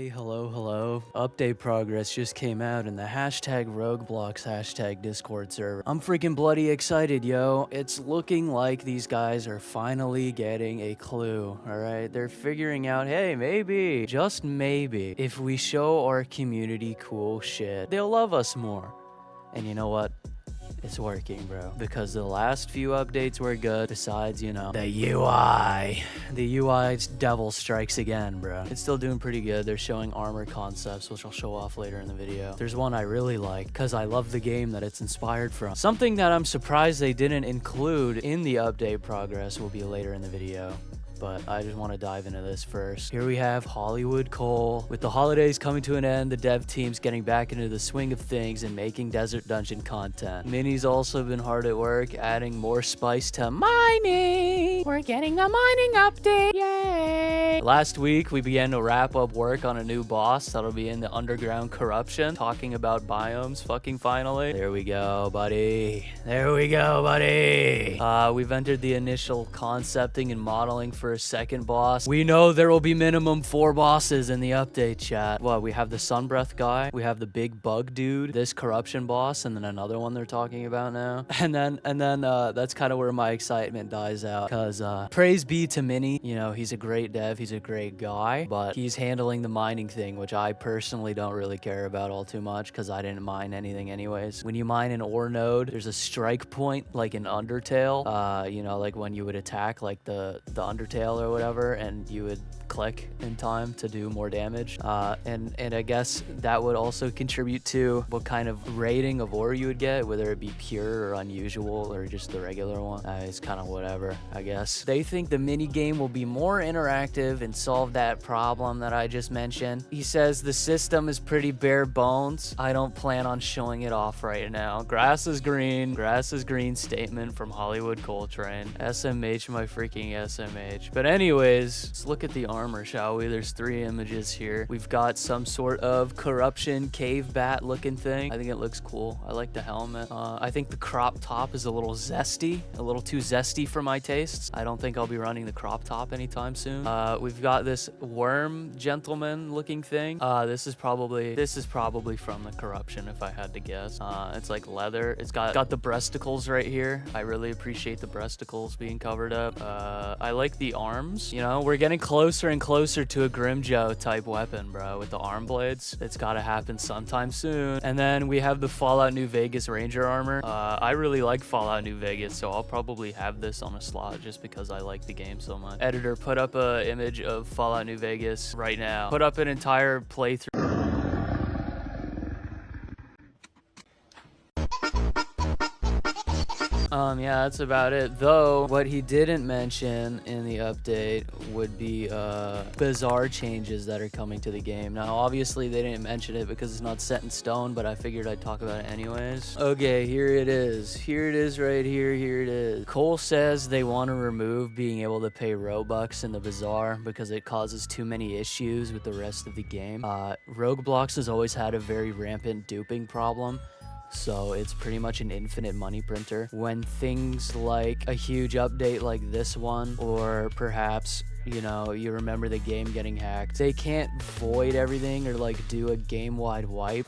Hey, hello. Update progress just came out in the hashtag Rogueblox hashtag Discord server. I'm freaking bloody excited, yo. It's looking like these guys are finally getting a clue, alright? They're figuring out, hey, maybe, just maybe, if we show our community cool shit, they'll love us more. And you know what? It's working, bro. Because the last few updates were good, besides, you know, the UI. The UI's devil strikes again, bro. It's still doing pretty good. They're showing armor concepts, which I'll show off later in the video. There's one I really like, because I love the game that it's inspired from. Something that I'm surprised they didn't include in the update progress will be later in the video. But I just want to dive into this first. Here we have Hollywood Coal. With the holidays coming to an end, the dev team's getting back into the swing of things and making Desert Dungeon content. Mini's also been hard at work, adding more spice to mining. We're getting a mining update, yay! Last week, we began to wrap up work on a new boss that'll be in the underground corruption, talking about biomes, fucking finally. There we go, buddy. There we go, buddy. We've entered the initial concepting and modeling for a second boss. We know there will be minimum 4 bosses in the update, chat. What, we have the Sunbreath guy, we have the big bug dude, this corruption boss, and then another one they're talking about now. And then that's kind of where my excitement dies out, because praise be to Mini. You know, he's a great dev, he's a great guy, but he's handling the mining thing, which I personally don't really care about all too much, because I didn't mine anything anyways. When you mine an ore node, there's a strike point, like in Undertale, you know, like when you would attack, like the Undertale or whatever, and you would click in time to do more damage, and I guess that would also contribute to what kind of rating of ore you would get, whether it be pure or unusual or just the regular one. It's kind of whatever, I guess. They think the mini game will be more interactive and solve that problem that I just mentioned. He says the system is pretty bare bones. I don't plan on showing it off right now. Grass is green statement from Hollywood Coal Train. SMH, my freaking SMH. But anyways, let's look at the armor, shall we? There's 3 images here. We've got some sort of corruption cave bat looking thing. I think it looks cool. I like the helmet. I think the crop top is a little zesty, a little too zesty for my tastes. I don't think I'll be running the crop top anytime soon. We've got this worm gentleman looking thing. This is probably from the corruption, if I had to guess. It's like leather. It's got the breasticles right here. I really appreciate the breasticles being covered up. I like the arms. You know, we're getting closer and closer to a Grimjo type weapon, bro, with the arm blades. It's gotta happen sometime soon. And then we have the Fallout New Vegas Ranger armor. I really like Fallout New Vegas, so I'll probably have this on a slot just because I like the game so much. Editor, put up an image of Fallout New Vegas right now. Put up an entire playthrough. Yeah, that's about it. Though, what he didn't mention in the update would be Bazaar changes that are coming to the game. Now, obviously, they didn't mention it because it's not set in stone, but I figured I'd talk about it anyways. Okay, here it is. Here it is right here. Here it is. Cole says they want to remove being able to pay Robux in the Bazaar because it causes too many issues with the rest of the game. Rogueblox has always had a very rampant duping problem. So it's pretty much an infinite money printer. When things like a huge update like this one, or perhaps, you know, you remember the game getting hacked, they can't void everything or like do a game-wide wipe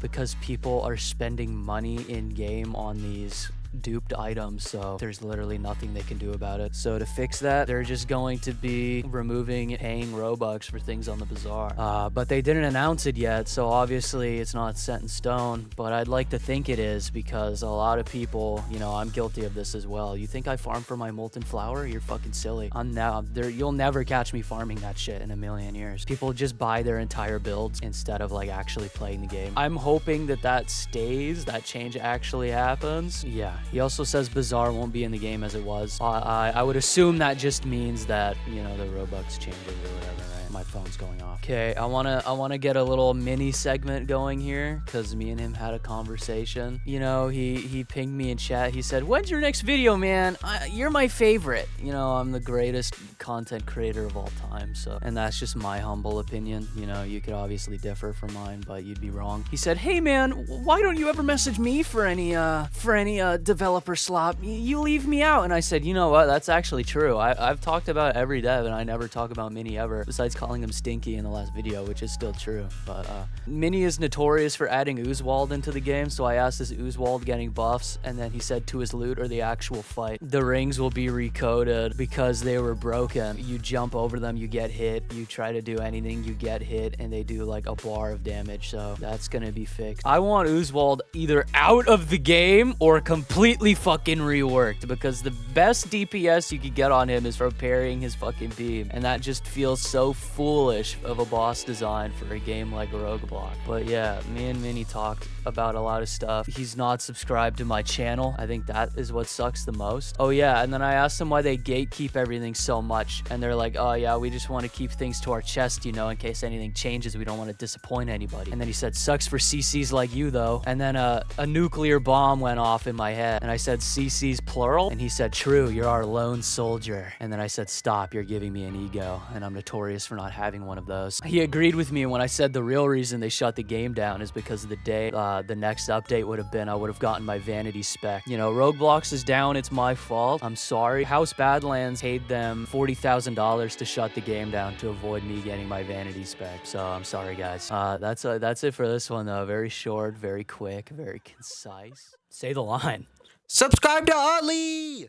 because people are spending money in-game on these duped items, so there's literally nothing they can do about it. So to fix that, they're just going to be removing paying Robux for things on the Bazaar. But they didn't announce it yet, so obviously it's not set in stone, but I'd like to think it is because a lot of people, you know, I'm guilty of this as well. You think I farm for my molten flower? You're fucking silly. You'll never catch me farming that shit in a million years. People just buy their entire builds instead of like actually playing the game. I'm hoping that stays, that change actually happens. Yeah. He also says Bazaar won't be in the game as it was. I would assume that just means that, you know, the Robux changes or whatever, right? My phone's going off. Okay, I wanna get a little mini segment going here because me and him had a conversation. You know, he pinged me in chat. He said, "When's your next video, man? You're my favorite." You know, I'm the greatest content creator of all time. So, and that's just my humble opinion. You know, you could obviously differ from mine, but you'd be wrong. He said, "Hey, man, why don't you ever message me for any developer slop? You leave me out." And I said, "You know what? That's actually true. I've talked about every dev, and I never talk about Mini ever, besides calling calling him Stinky in the last video, which is still true. But Mini is notorious for adding Oozwald into the game, so I asked, is Oozwald getting buffs? And then he said to his loot or the actual fight. The rings will be recoded because they were broken. You jump over them, you get hit. You try to do anything, you get hit, and they do like a bar of damage. So that's gonna be fixed. I want Oozwald either out of the game or completely fucking reworked, because the best DPS you could get on him is from parrying his fucking beam, and that just feels so foolish of a boss design for a game like Rogueblox. But yeah, me and Mini talked about a lot of stuff. He's not subscribed to my channel. I think that is what sucks the most. Oh yeah, and then I asked them why they gatekeep everything so much, and they're like, oh yeah, we just want to keep things to our chest, you know, in case anything changes. We don't want to disappoint anybody. And then he said, sucks for CCs like you though. And then a nuclear bomb went off in my head, and I said, CCs plural? And he said, true, you're our lone soldier. And then I said, stop, you're giving me an ego, and I'm notorious for not having one of those. He agreed with me when I said the real reason they shut the game down is because of the day the next update would have been, I would have gotten my vanity spec. You know, Rogueblox is down, it's my fault. I'm sorry. House Badlands paid them $40,000 to shut the game down to avoid me getting my vanity spec. So I'm sorry, guys. That's it for this one, though. Very short, very quick, very concise. Say the line. Subscribe to Otley!